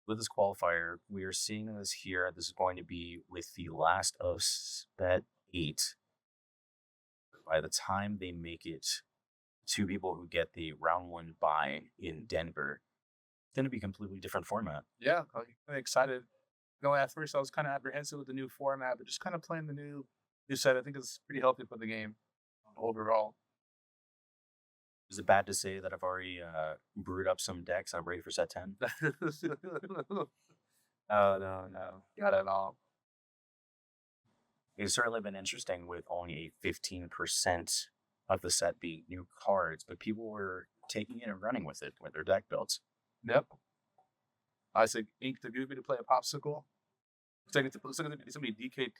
with this qualifier, we are seeing this here. This is going to be with the last of set 8. By the time they make it to people who get the round 1 bye in Denver, it's going to be a completely different format. Yeah, I'm really excited. At first I was kind of apprehensive with the new format, but just kind of playing the new set, I think it's pretty healthy for the game overall. Is it bad to say that I've already brewed up some decks? I'm ready for set 10. Oh no, not at all. It's certainly been interesting with only a 15% of the set being new cards, but people were taking it and running with it with their deck builds. Yep. I said ink the Goofy to play a popsicle. It's going to be somebody DK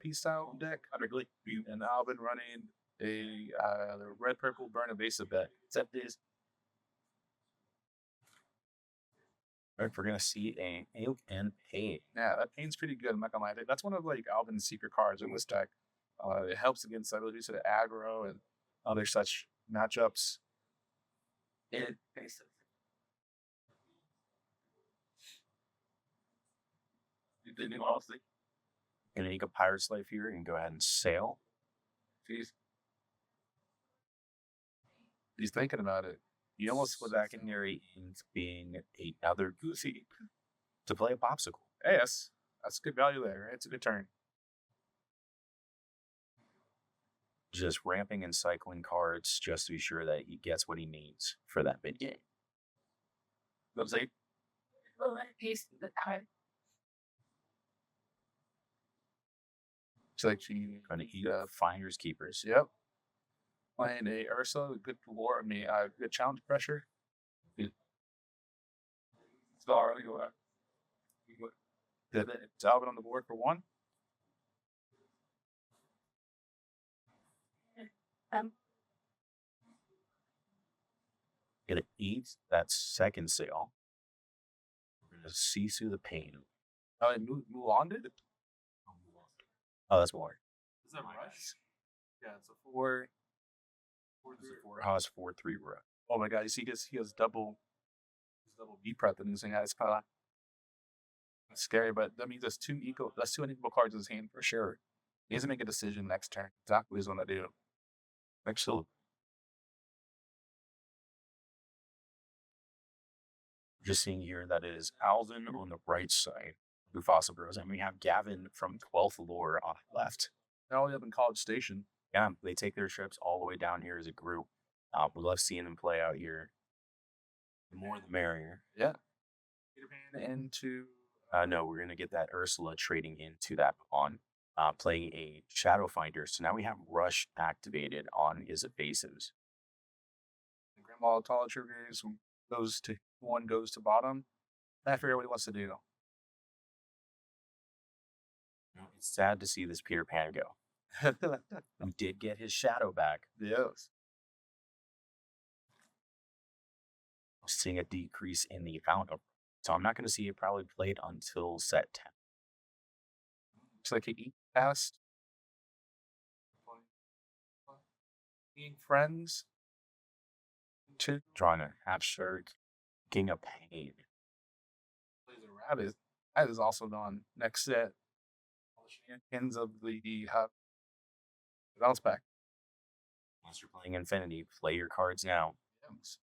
P style deck. And Alvin running a the red purple burn evasive deck. Except this. We're gonna see a Ink and Pain. Yeah, that pain's pretty good. I'm not gonna lie. That's one of like Alvin's secret cards in this deck. It helps against abilities to aggro and other such matchups. It honestly, Gonna take a Pirate's Life here and go ahead and sail. He's thinking about it. He almost was secondary in being another Goofy to play a popsicle. Hey, that's good value there. Right? It's a good turn. Just ramping and cycling cards just to be sure that he gets what he needs for that big game. Let's say, it's like she Gonna eat Finders Keepers. Yep. Playing a Ursa, good war. Good challenge pressure. It's already it's Alvin on the board for 1. Gonna eat that second sail. We're gonna see through the pain. Mulan did it. Oh, that's more. Is that rush? Yeah, it's a 4. 4-3. Oh, it's 4-3 rush. Oh my god, he has double B prep and using that. It's kind of scary, but that means that's 2 unequal cards in his hand for sure. He has to make a decision next turn. Exactly what he's gonna do. Excellent. Just seeing here that it is Alvin on the right side, Mufasa Bros, and we have Gavin from 12th Lore on the left. They're all up in College Station. Yeah, they take their trips all the way down here as a group. We love seeing them play out here. The more the merrier. Yeah. Peter Pan into. No, we're going to get that Ursula trading into that pawn, playing a Shadow Finder. So now we have Rush activated on his evasives. The Grandma Tall triggers goes to bottom. I figure what he wants to do. It's sad to see this Peter Pan go. He did get his shadow back. Yes. Seeing a decrease in the amount of. So I'm not going to see it probably played until set 10. Looks like he passed. Being friends. Drawing an absurd King of Pain. Plays a rabbit. That is also gone next set. All the shenanigans of the bounce back. Once you're playing Infinity, play your cards now. Yes.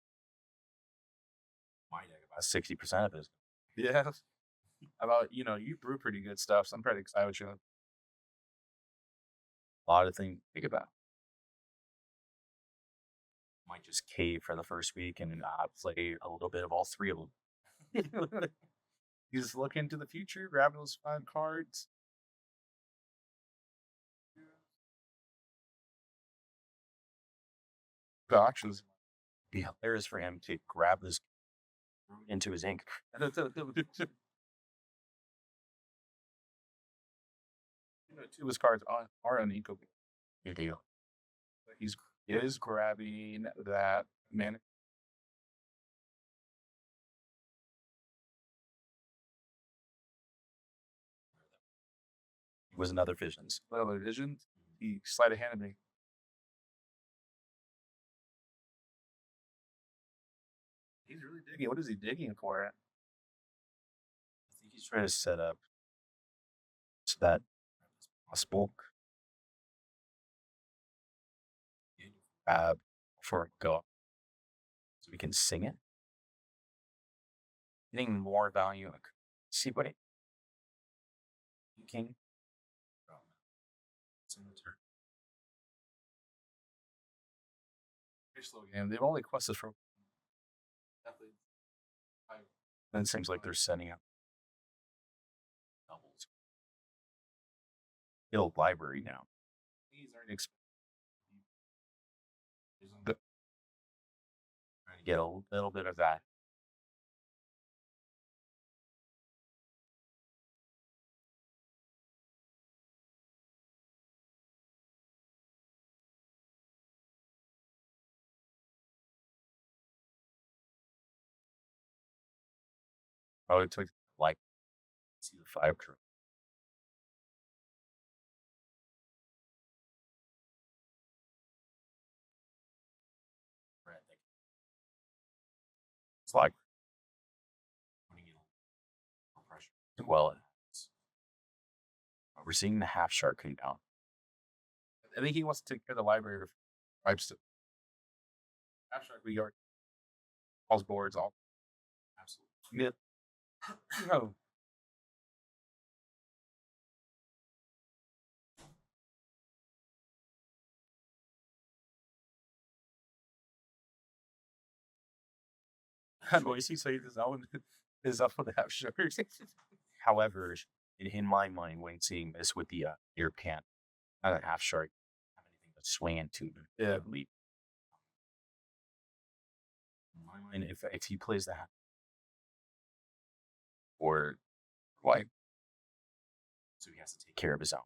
My deck about 60% of it. Yeah. About you brew pretty good stuff, so I'm pretty excited with you. A lot of things to think about. Might just cave for the first week and play a little bit of all 3 of them. You just look into the future, grab those 5 cards. The auctions. Be hilarious for him to grab this into his ink. Two of his cards are unequal. Good deal. He is grabbing that mana. It was another Visions. Another Vision. He sleight of handed me. He's really digging. What is he digging for? try to set up so that as possible. Before I go, so we can sing it. Getting more value. See what it thinking. Very slow game. They've only quested for. And it seems like they're setting up doubles. Build library now. These aren't expensive. Trying to get a little bit of that. Probably took like see the 5 crew. It's like putting in more pressure. Well, we're seeing the half shark come down. I think he wants to take care of the library of tribes. Half shark, we are all boards, all absolutely. Yeah. No. Boise say this Alvin is up for the half shark. However, in my mind, when seeing this with the air can, half shark, have anything but swing into Yeah. leap. In my mind, if he plays that or wipe, so he has to take care of his own.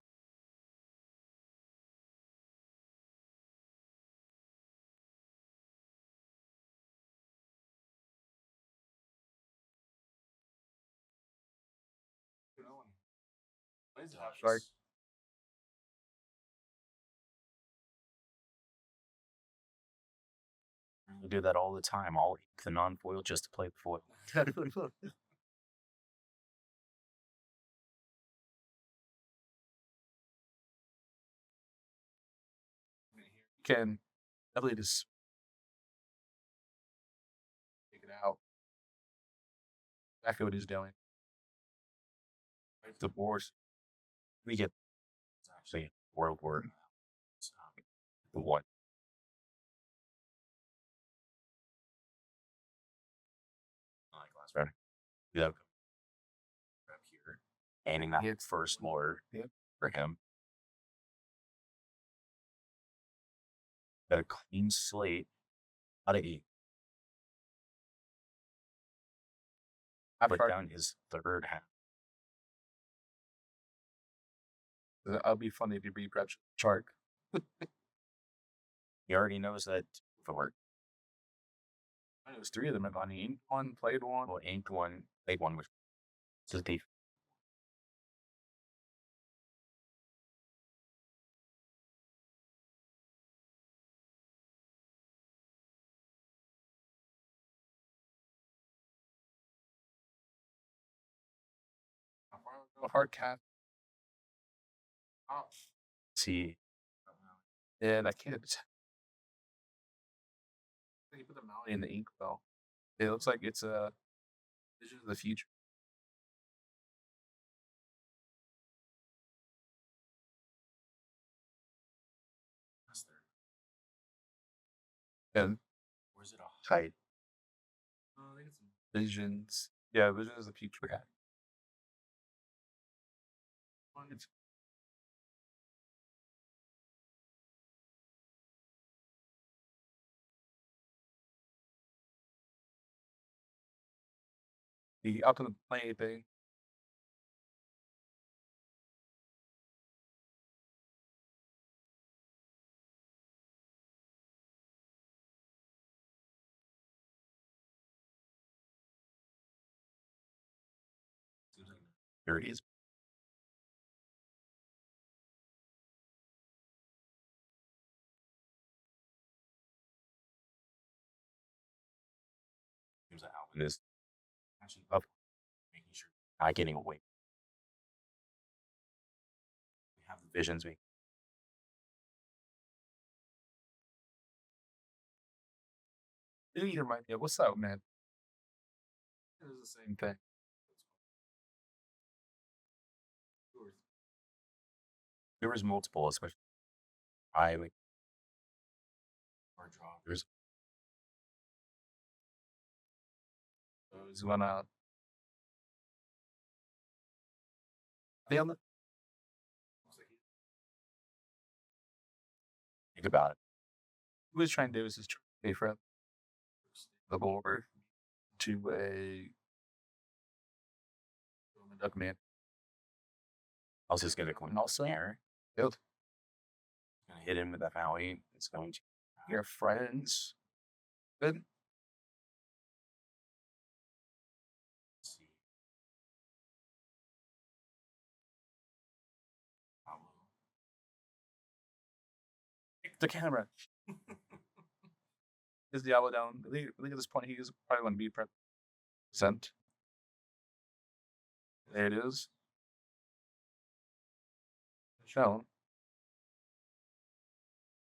Half shark. I do that all the time. I'll ink the non-foil just to play the foil. Can definitely just take it out. Exactly what he's doing. The boards. We get actually World War One. Like last round. Do that up here. Aiming that first lord for him. Got a clean slate out of 8. I put down his third half. That'll be funny if you beat Brett Shark. He already knows that for It was 3 of them. I inked one, played one. well, inked one, played one with his thief. Hard cat. See, Yeah, that kid. He put the Maui in the ink though. It looks like it's a vision of the future. And where's it a hide? I think it's visions. Yeah, vision is the future cat. The up to the play thing. Here it is. Seems like Alvin is catching up, making sure not getting away. We have the visions. We You remind me of what's up, man? It was the same thing. there was multiple, especially I like our job. There's Those when they on the think about it. he was trying to do is just pay for the over to a duck man. I was just gonna go also here. Build Gonna hit him with that Maui. It's going to your friends. Good. see. Kick the camera. Is Diablo down? I think at this point he's probably going to be present. There it is. Shown.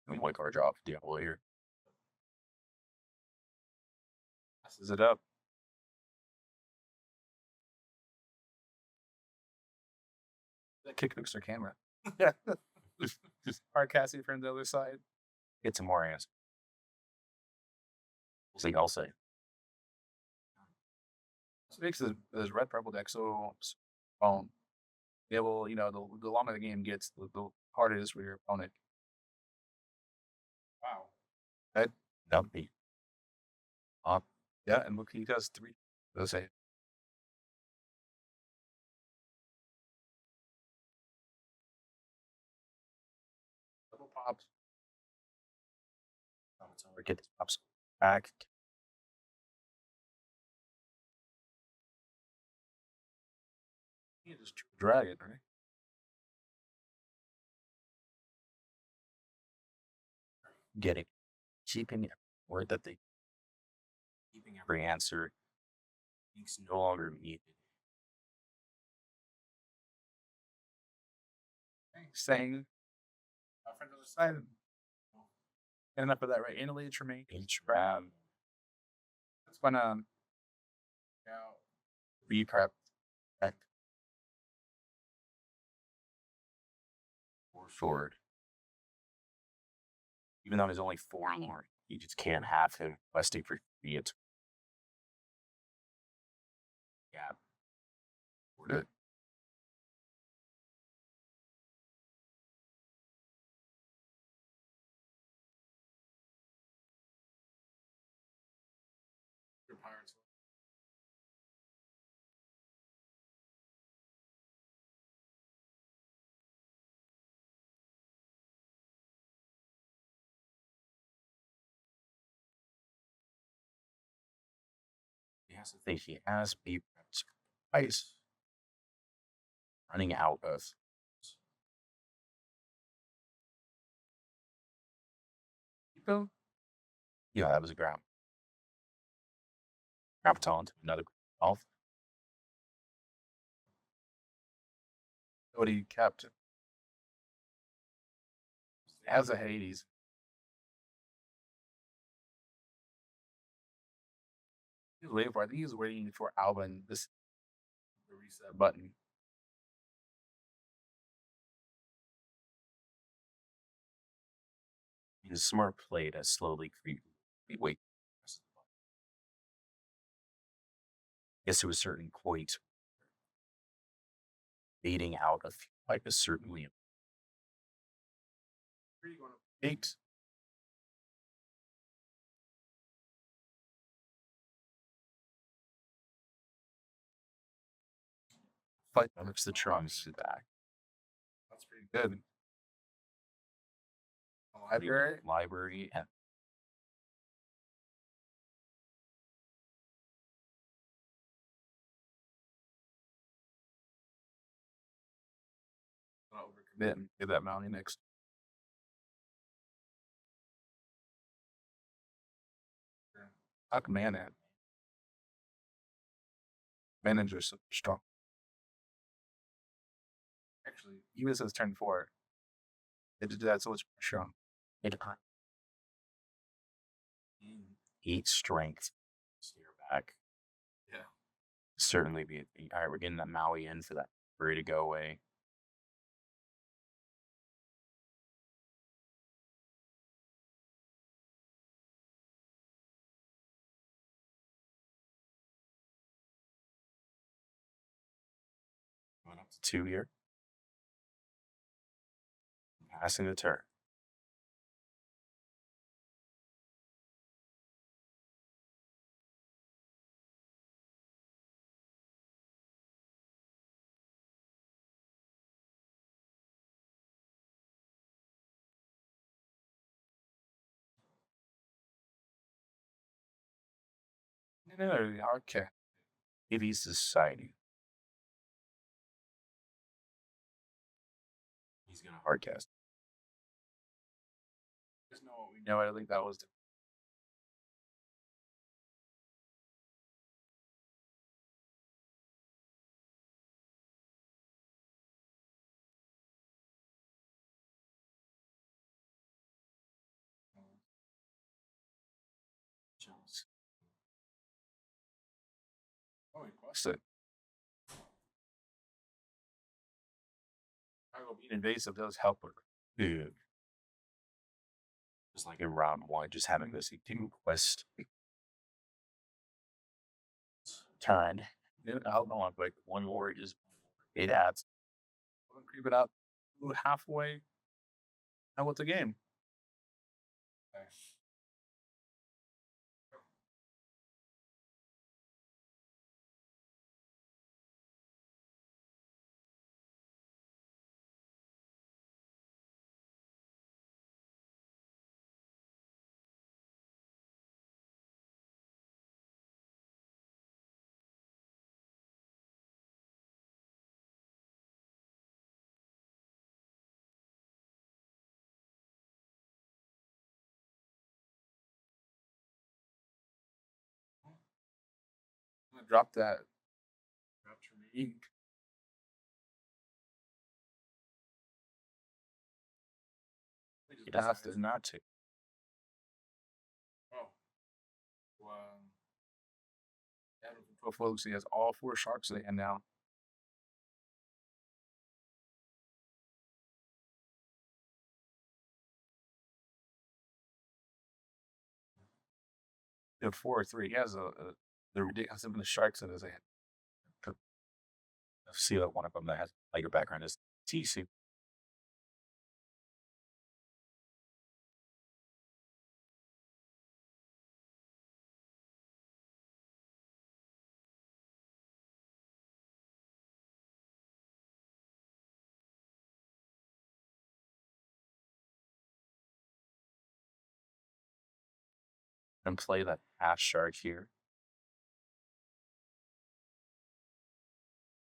White card drop Diablo here. Passes it up. That kick fixed their camera. Yeah. Hard Cassie from the other side. Get some more answers. We'll see. I'll say. So it makes this red purple deck so yeah, well, the longer the game gets, the harder it is for your opponent. Wow. That That'd be up. yeah, and look, he does 3. Let's say double pops. Get these pops back. He just drag it, right? Getting keeping word that they keeping every answer is no longer needed. Saying our friend on the side. And enough of that, right? Italy, Tremaine. Trap. That's gonna now be prep. Or forward. Even though there's only 4 more, you just can't have him questing for it. Yeah. Good. Your pirates. He has to think he has be twice running out of. People. Yeah, that was a grab. Grab talent. Another golf. Nobody kept. Has a Hades. He's waiting for. I think he's waiting for Alvin. The reset button. His smart play to slowly creep. Wait. Guess to a certain point, fading out of like a certainly. Where are you going? 8. Fight Looks the trunks back. That's pretty good. Library and Not overcommit and get that Mountie next. How can man that? Managers so strong. Actually, even since turn 4, it just had so much pressure on. It 8 strength. Steer back. Yeah. Certainly be. All right, we're getting that Maui in for that ready to go away. Going up to 2 here. Passing the turn. No, okay. If he's deciding, he's gonna hardcast. Just know what we know. I think that was. Oh, he crossed it. Being invasive does help her. Dude. Just like in round 1, just having this quest turn. I'll go on quick. One more just it adds. Creep it up halfway. Now what's the game? I'm gonna drop that. It has to not to. Oh. Pro folks, he has all 4 sharks in the hand now. He had 4 or 3. He has the ridiculous of the sharks in his hand. See that one of them that has a lighter background is TC. And play that half shark here.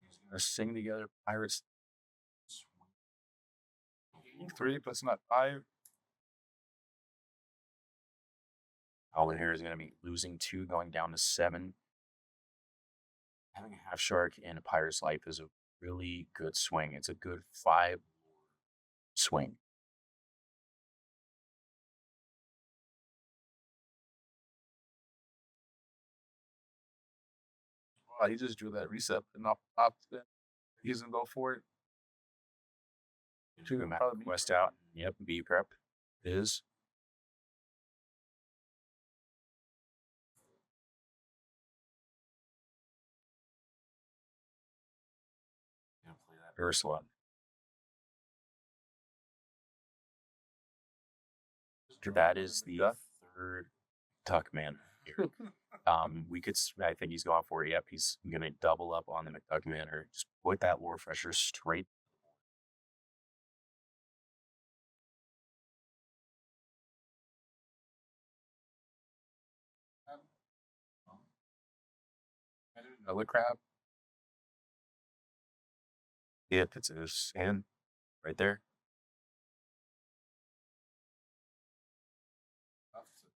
He's gonna sing together pirates. 3 plus not 5. Alvin here is going to be losing 2, going down to 7. Having a half shark in a pirate's life is a really good swing. It's a good 5 swing. Wow, he just drew that reset and up. He's gonna go for it. Two map quest out. Yep, B prep is. Gonna play that Ursula. That is the third Tuckman here. We could. I think he's going for it. Yep, he's gonna double up on the McDuckman or just put that lore fresher straight. Another crab. Yep, it's his hand right there.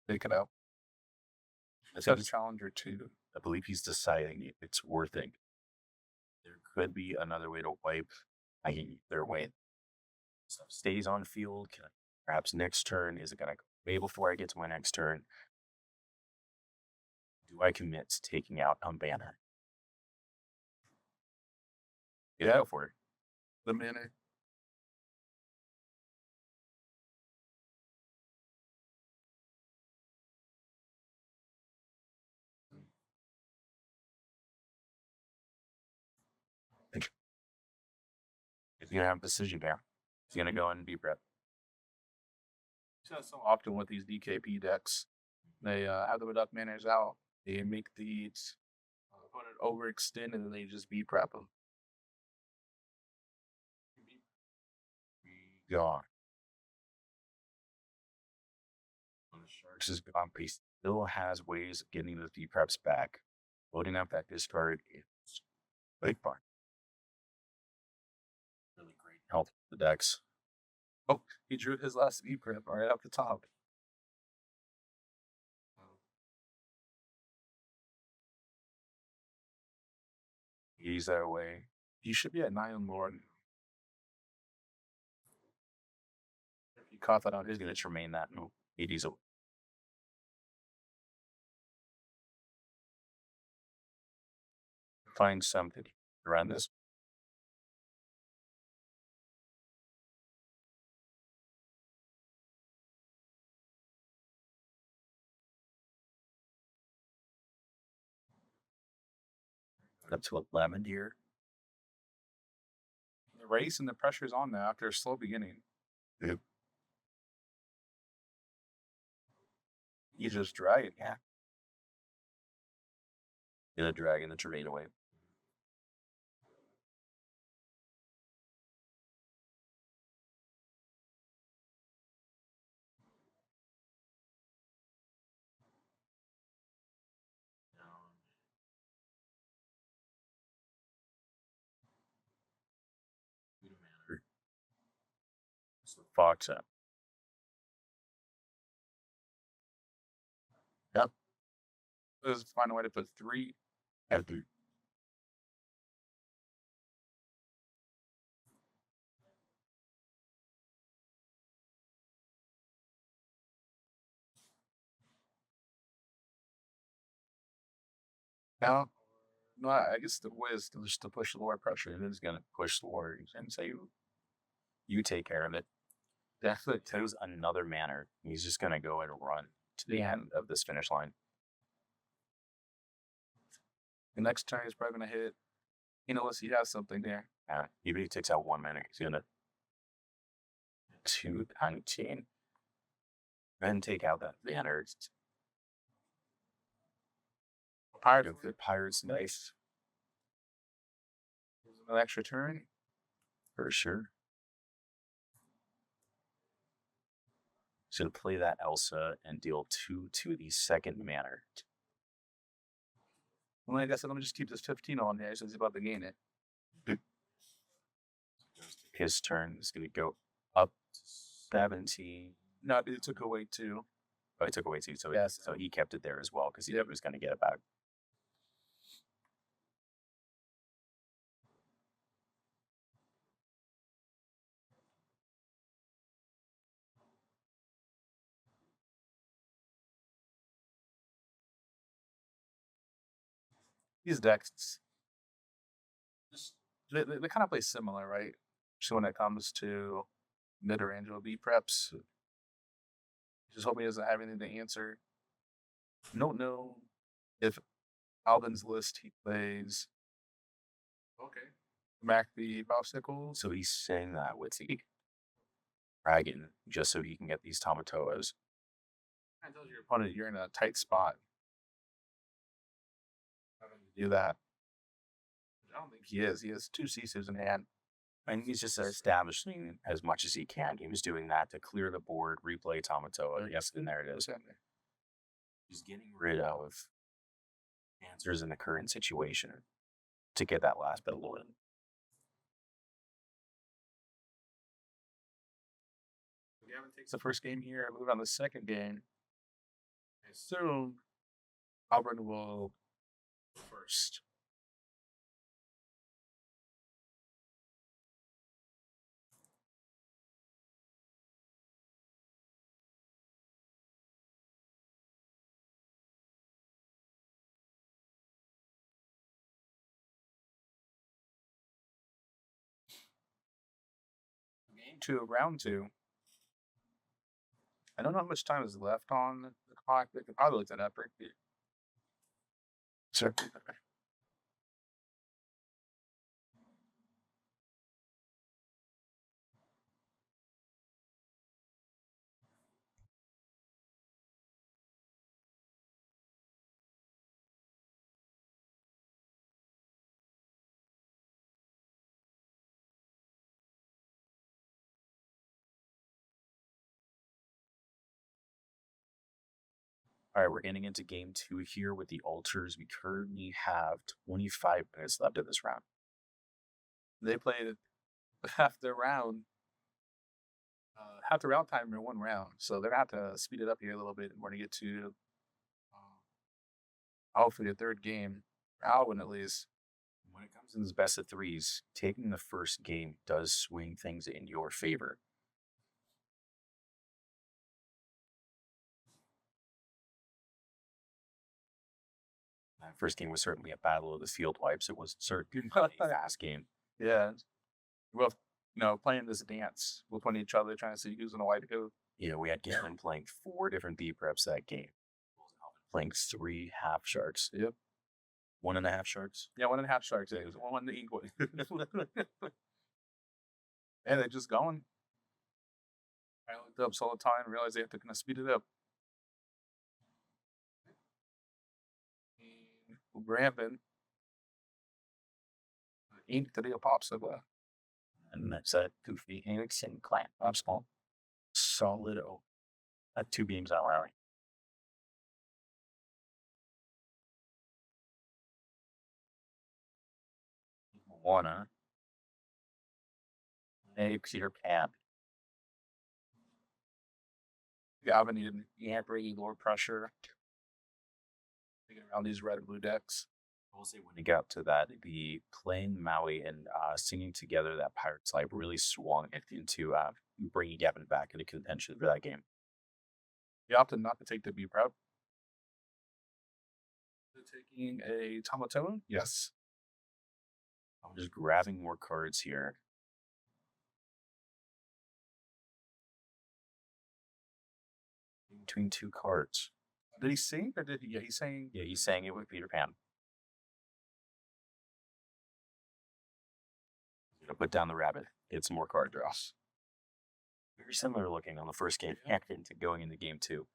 Take it out. It's a challenger too. I believe he's deciding if it's worth it. There could be another way to wipe I can either way stuff stays on field. Can I, perhaps next turn, is it going to go way before I get to my next turn? Do I commit to taking out Banner? Yeah. Go for it. The minute. He's going to have a decision there. He's going to go and be prep. So often with these DKP decks, they have the reduct manners out. They make the opponent overextend, and then they just B prep them. Gone. Sharks is gone, but he still has ways of getting those D preps back. Loading up that discard is big fun. Really great health for the decks. Oh, he drew his last B prep right up the top. Ease that away. He should be at 9 Lord. If he caught that on He's going to remain that. No, 80s away. Find something around this. Up to 11 here. The race and the pressure's on now after a slow beginning. Yep. You just drag it. Yeah. Gonna drag in the terrain away. So Fox up. Yep. Let's find a way to put 3. Have 3. Now, no, I guess the way is just to push the lower pressure. It is gonna push the warriors and say you take care of it. Definitely chose another manner. He's just gonna go and run to the end of this finish line. The next turn he's probably gonna hit. Unless he has something there. Yeah, even if he takes out 1 mana, he's gonna 219. Then take out that banner. Pirates, nice. An extra turn. For sure. So to play that Elsa and deal 2 to the second manner. Well, I guess I'm gonna just keep this 15 on there since he's about to gain it. His turn is gonna go up to 17. No, it took away 2. Oh, he took away 2, so yes. So he kept it there as well because he was gonna get it back. These decks, they kind of play similar, right? So when it comes to mid-range B preps, just hope he doesn't have anything to answer. Don't know if Alvin's list he plays. Okay. Mac the Popsicle. So he's saying that with the dragon just so he can get these Tamatoas. I tells your opponent you're in a tight spot. Do that. I don't think he is. He has 2 Sisus in hand. And he's just establishing as much as he can. He was doing that to clear the board, replay Tamatoa. Yes, and there it is. He's getting rid of answers in the current situation to get that last bit of loyalty. Gavin takes the first game here and move on the second game. I assume Alvin will first. into round 2. I don't know how much time is left on the clock. They could probably look that up right here. Sure. All right, we're getting into game 2 here with the alters. We currently have 25 minutes left of this round. They played half the round, half the round time in one round, so they're gonna have to speed it up here a little bit. We're gonna get to hopefully the third game, Alvin at least. When it comes to this best of threes, taking the first game does swing things in your favor. That first game was certainly a battle of the field wipes. It was certainly a fast game. Yeah, we're both playing this dance. We're playing each other, trying to see who's gonna wipe who. Yeah, we had Gavin playing 4 different B preps that game. Playing 3 half sharks. Yep. 1.5 sharks. Yeah, 1.5 sharks. It was one to equal. And they're just going. I looked up all the time and realized they have to kind of speed it up. Ramping. Ink to the popsicle. And that's a goofy Erickson clan popsicle. Solid O. At 2 games out rally. Wanna makes your cap. Gavin needed Bringing more pressure. to get around these red and blue decks. We'll say when it got to that, the playing Maui and singing together that Pirates Life really swung it into bringing Gavin back into contention for that game. You opted not to take the B prep. Taking a Tomato? Yes. I'm just grabbing more cards here. Between 2 cards. Did he sing or did he? Yeah, he's saying. Yeah, he's saying it with Peter Pan. He's gonna put down the rabbit. Get some more card draws. Very similar looking on the first game, acting to going into game 2.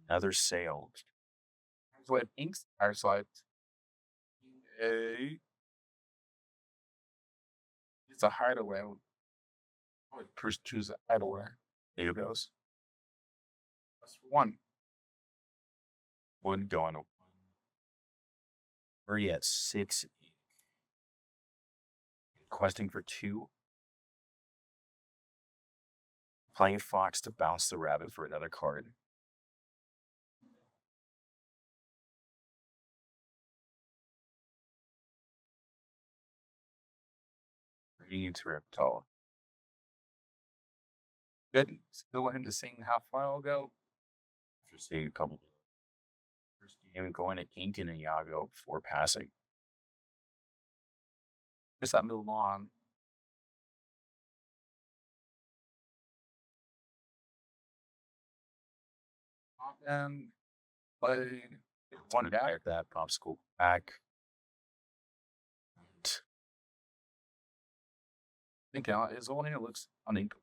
Another sale. Here's what Ink's fire slide. It's a hideaway. I would first choose a hideaway. There you There go. goes. That's 1. One going. Already at 6. Questing for 2. Playing Fox to bounce the rabbit for another card. Reading into Reptile. Good. Still want him to sing how far I'll go. After seeing a couple. First game going to Incan and Iago before passing. Just that middle long. And play one guy. At that popsicle back. And I think his whole hand looks uninkable.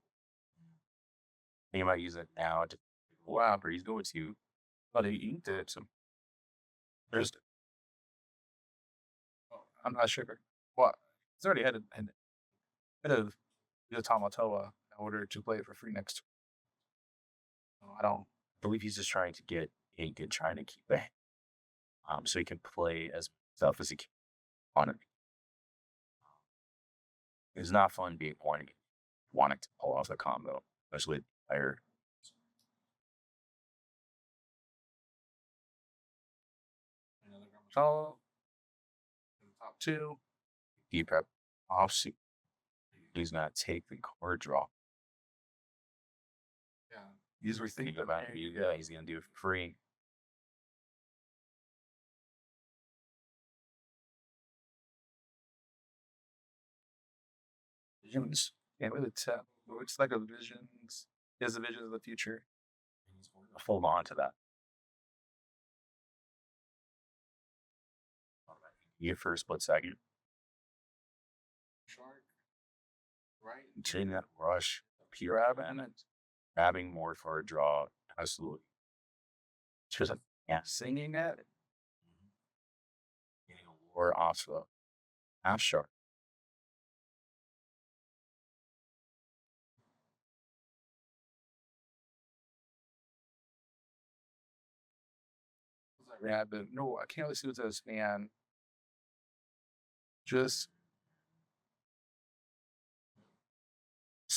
he might use it now to Wow. or he's going to. But he inked it. So there's. I'm not sure. What? He's already had of the Tamatoa in order to play it for free next. I don't. I believe he's just trying to get Ink and trying to keep it. So he can play as much stuff as he can on it. It's not fun being wanting to pull off the combo, especially with the player. Another Gamashal. Top 2. Deep prep offsuit. He's gonna take the card draw. Yeah. He's Think rethinking about it. Yeah, he's gonna do it for free. visions. Can't really tell. It looks like a visions. He has a vision of the future. And he's going to hold on to that. You for a split second. Shark. Right. Getting that rush. Grabbing more for a draw. Absolutely. Just Singing it. getting a lure off the half shark. Yeah, but no, I can't really see what this man. Just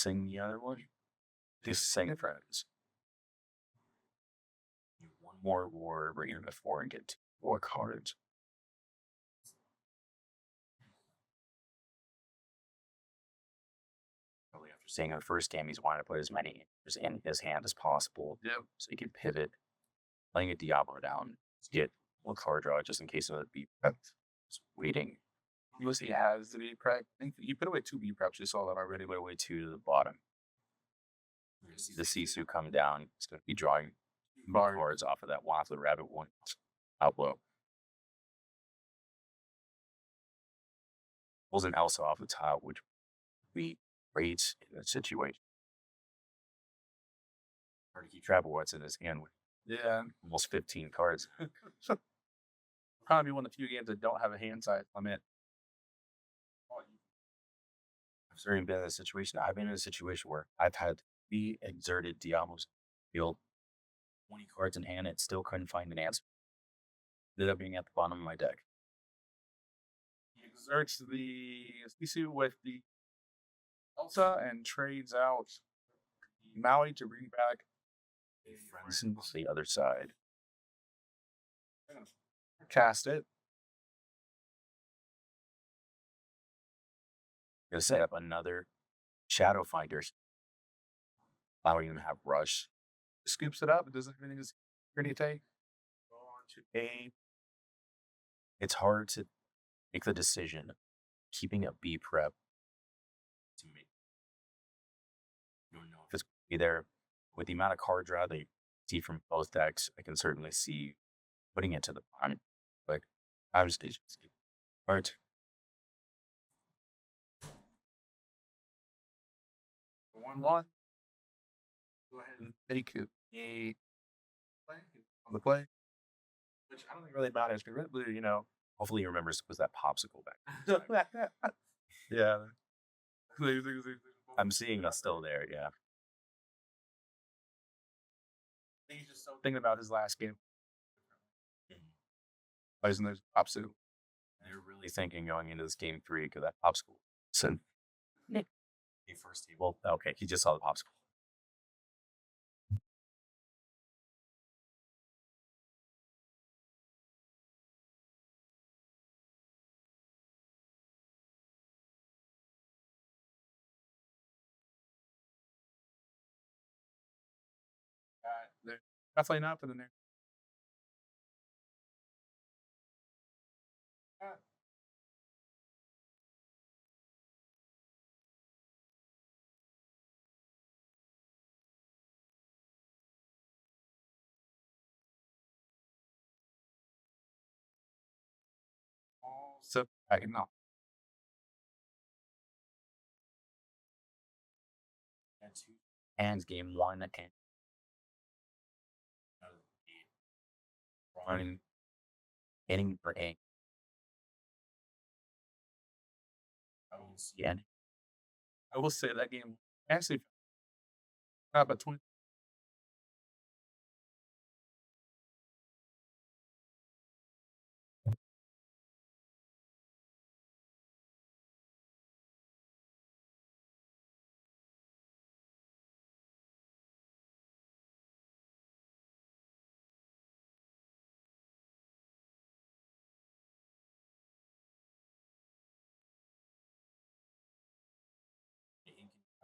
Sing the other one. Just sing it, friends. One more lure, bring it to 4 and get 2 more cards. Probably after seeing the first game, he's wanting to put as many in his hand as possible. Yep. So he can pivot, laying a Diablo down to get one card draw just in case of the beat. Just waiting. He has the B prep. I think you put away 2 B preps. You saw that already. Put away 2 to the bottom. You're going to see the Sisu come down. It's going to be drawing cards off of that Waffle Rabbit one outflow. Pulls an Elsa off the top, which would be great in that situation. Hard to keep track of what's in his hand with almost 15 cards. Probably one of the few games that don't have a hand size limit. I've certainly been in a situation. I've been in a situation where I've had 3 exerted Diablos field, 20 cards in hand, and still couldn't find an answer. Ended up being at the bottom of my deck. He exerts the Sisu with the Elsa and trades out Maui to bring back Friends on the other side. Cast it. Gonna set up another Shadow Finder, allowing him to have rush. Scoops it up. It does everything is pretty take. Go on to A. It's hard to make the decision of keeping a B prep to make. You don't know if it's going to be there. With the amount of card draw they see from both decks, I can certainly see putting it to the front. But I was just cards. 1-1. Go ahead and take a play on the play, which I don't think really matters. Because really, Hopefully he remembers to put that popsicle back. yeah. I'm seeing us still there, yeah. He's just so thinking about his last game. Isn't there popsicle? They're really thinking going into this game 3 because that popsicle. So, Nick. He first table. Okay, he just saw the popsicle. They're definitely not putting there. So I can know. Hands game 1 and running, hitting for A. I don't see any. I will say that game actually about 20.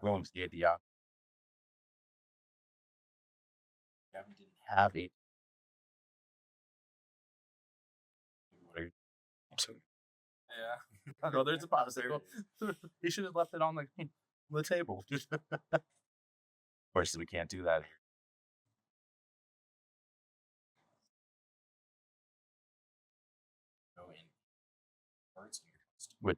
Going to get the Gavin didn't have it. Yeah. No, there's a popsicle. He should have left it on the table. Of course, we can't do that. Go in parts of your custom. With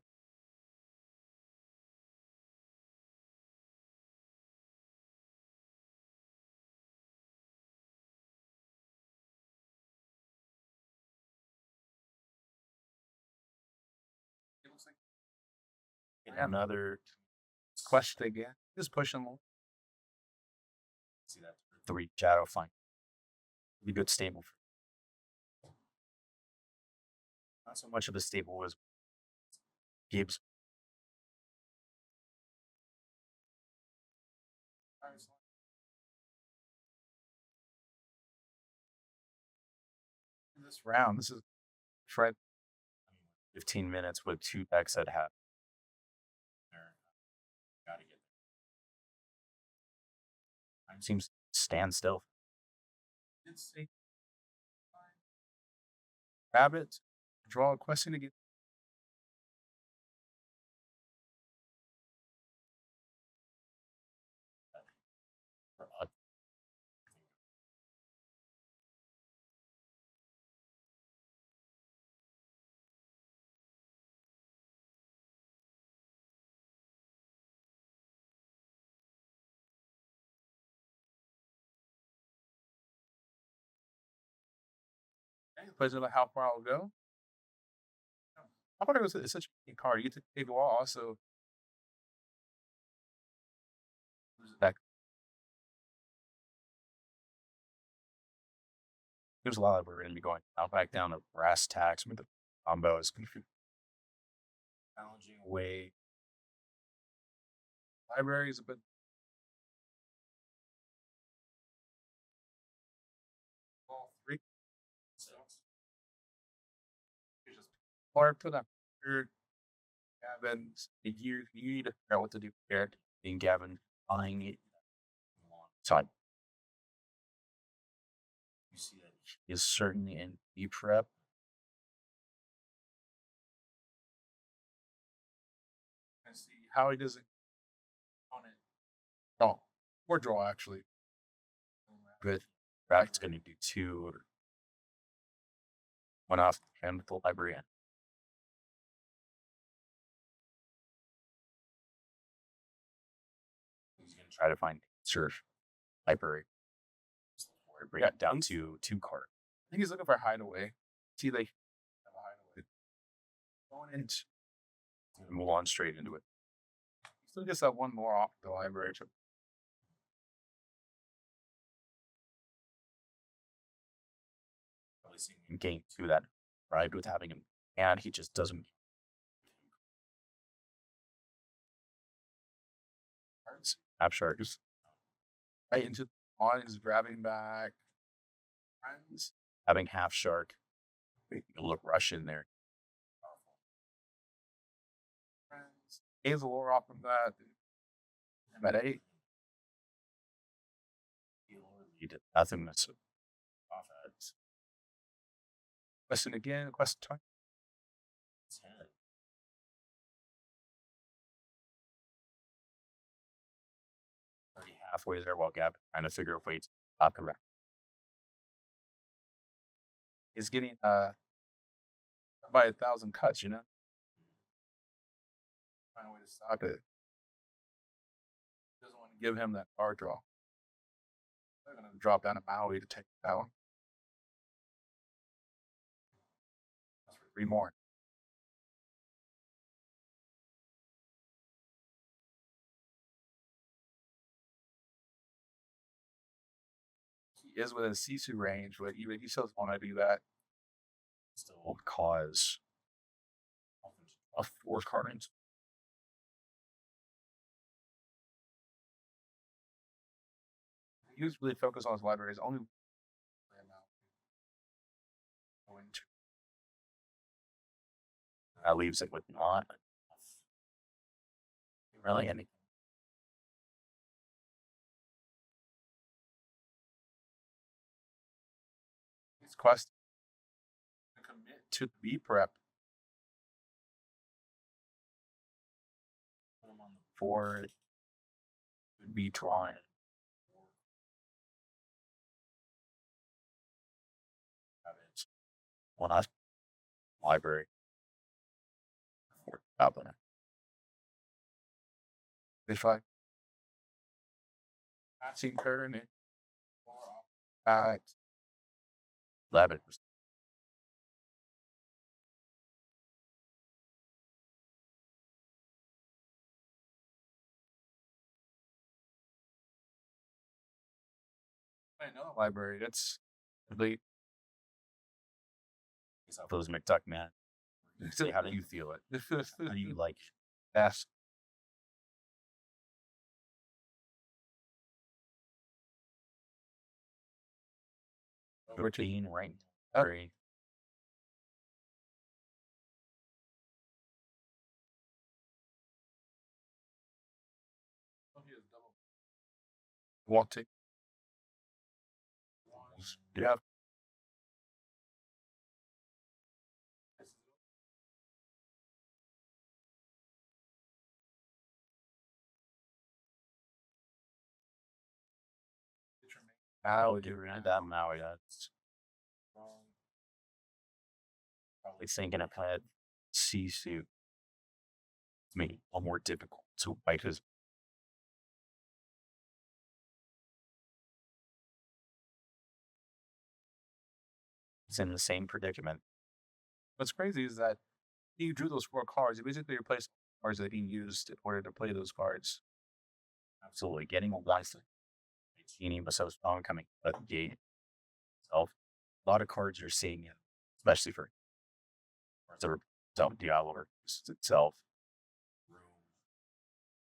another Question again. Just pushing along. see that 3 shadow find. Be good stable. Not so much of a stable as Gibbs. This round, this is Fred. 15 minutes with 2 decks that have. Gotta get there. Time seems to stand still. Rabbit, draw a question again. Depends on how far I'll go. I thought it was such a good card. You get to take a wall also. That There's a lot of we're going to be going out back down to brass tacks with the combos. Challenging way. library is a bit. All 3. Hard for that. Gavin, you need to figure out what to do here. And Gavin buying it. So you see that he is certainly in B prep. And see how he doesn't on it. No, or draw actually. But Brack's going to do 2 or 1 off and with the library end. He's going to try to find surf library. Bring it down to 2 cards. I think he's looking for a hideaway. See, they have a hideaway. Going into move on straight into it. Still gets that 1 more off the library. Probably seeing him gain 2 that arrived with having him, and he just doesn't. Abshark is right into on is grabbing back. Friends. Having half shark. Making a look rush in there. Friends. Gains a lore off from that. I'm at 8. He did nothing that's off ads. Question again, question 20. 10. Already halfway there while Gavin trying to figure out ways to stop him. He's getting by 1,000 cuts, you know? Find a way to stop it. Doesn't want to give him that card draw. They're going to drop down to Maui to take that one. 3 more. He is within Sisu range, but he still doesn't want to do that. Still cause a 4 cards. He was really focused on his libraries. Only that leaves it with not really anything. His quest to commit to the B prep. 4 would be drawing. Well, not library. Or Alvin. If I see turn it, 11. another library. That's really Those McDuck man. How do you feel it? How do you like it? ask. Routine right? Oh. Very Want to? Yeah. How would you read that Maui? That's probably thinking ahead. Sisu. It's me a little more difficult to fight his. It's in the same predicament. What's crazy is that he drew those 4 cards. He basically replaced cards that he used in order to play those cards. Absolutely. Getting a once Genie was so strong coming out of the gate itself. A lot of cards you're seeing, especially for cards that are self Diablo itself.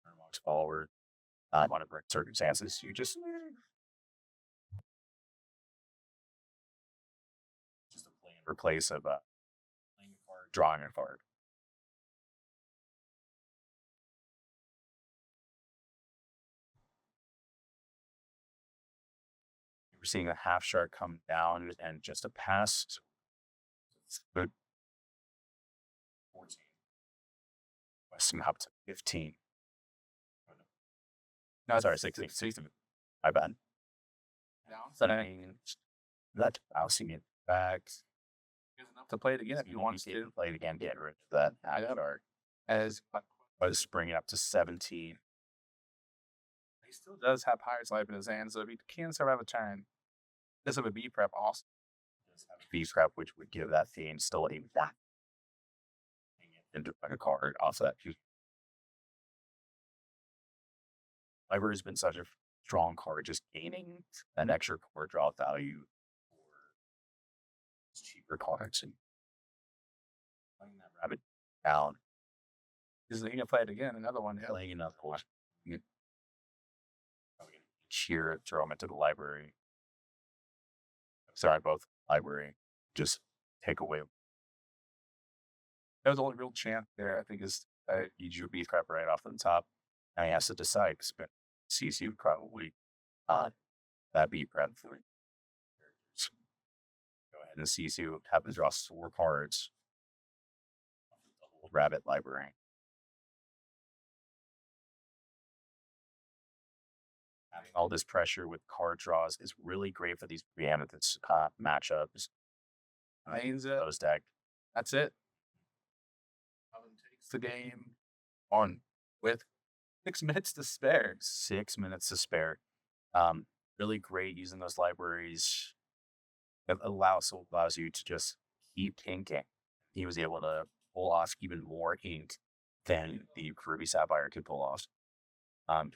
Amongst forward, one of circumstances. You just a play and replace of playing a card, drawing a card. We're seeing a half shark come down and just a pass. It's good. 14. Weston up to 15. No, sorry, 16. 16. My bad. That bouncing it back. To play it again if you want to. Play it again, get rid of that half shark. As Was bringing it up to 17. he still does have Pirate's Life in his hand, so if he can survive a turn, does have a B prep also. B prep, which would give that fiend still a that into a card off that. Library has been such a strong card, just gaining an extra card draw value for cheaper cards and playing that rabbit down. Is he gonna play it again? Another one. Yeah. Playing another one. Cheer, throw them into the library. Sorry, both library. Just take away. That was the only real chance there, I think, is You drew beef crap right off the top. Now he has to decide. But CC would probably that beat prep for me. Go ahead and CC would have to draw 4 cards. The whole rabbit library. Having all this pressure with card draws is really great for these preeminence matchups. Those deck. That's it. Alvin takes the game on with 6 minutes to spare. 6 minutes to spare. Really great using those libraries. It allows you to just keep inking. He was able to pull off even more ink than the Ruby Sapphire could pull off.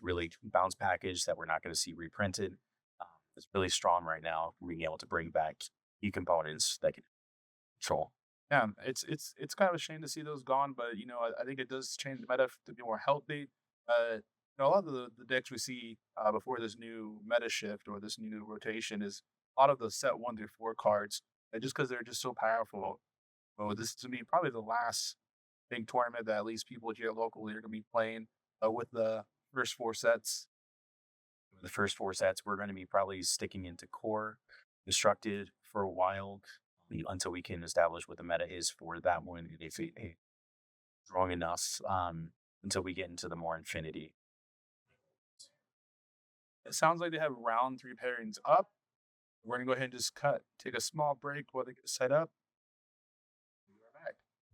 Really bounce package that we're not going to see reprinted. It's really strong right now, being able to bring back key components that can control. Yeah, it's kind of a shame to see those gone, but I think it does change the meta to be more healthy. A lot of the decks we see before this new meta shift or this new rotation is a lot of the set 1 through 4 cards, just because they're just so powerful. So this is to me probably the last big tournament that at least people here locally are going to be playing with the first 4 sets. The first 4 sets, we're going to be probably sticking into core constructed for a while until we can establish what the meta is for that one. If it's strong enough until we get into the more infinity. It sounds like they have round 3 pairings up. We're gonna go ahead and just take a small break while they get set up.